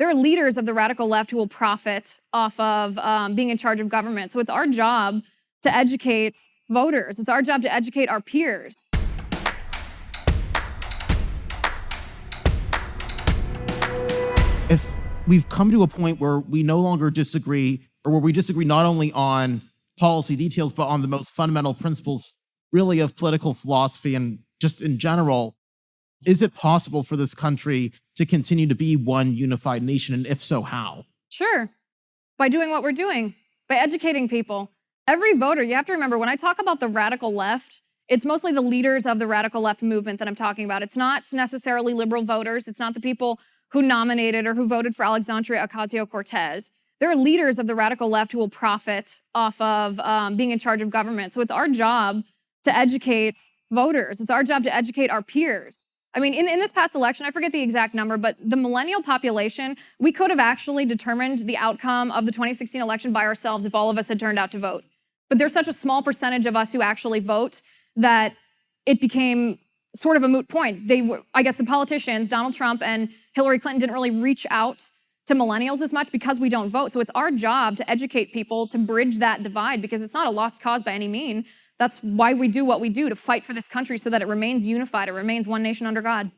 there are leaders of the radical left who will profit off of being in charge of government. So it's our job to educate voters. It's our job to educate our peers. If we've come to a point where we no longer disagree, or where we disagree not only on policy details, but on the most fundamental principles, really, of political philosophy and just in general, is it possible for this country to continue to be one unified nation? And if so, how? Sure. By doing what we're doing, by educating people. Every voter, you have to remember, when I talk about the radical left, it's mostly the leaders of the radical left movement that I'm talking about. It's not necessarily liberal voters. It's not the people who nominated or who voted for Alexandria Ocasio-Cortez. There are leaders of the radical left who will profit off of being in charge of government. So it's our job to educate voters. It's our job to educate our peers. I mean, in this past election, I forget the exact number, but the millennial population, we could have actually determined the outcome of the 2016 election by ourselves if all of us had turned out to vote. But there's such a small percentage of us who actually vote that it became sort of a moot point. I guess the politicians, Donald Trump and Hillary Clinton, didn't really reach out to millennials as much because we don't vote. So it's our job to educate people, to bridge that divide, because it's not a lost cause by any means. That's why we do what we do, to fight for this country so that it remains unified, it remains one nation under God.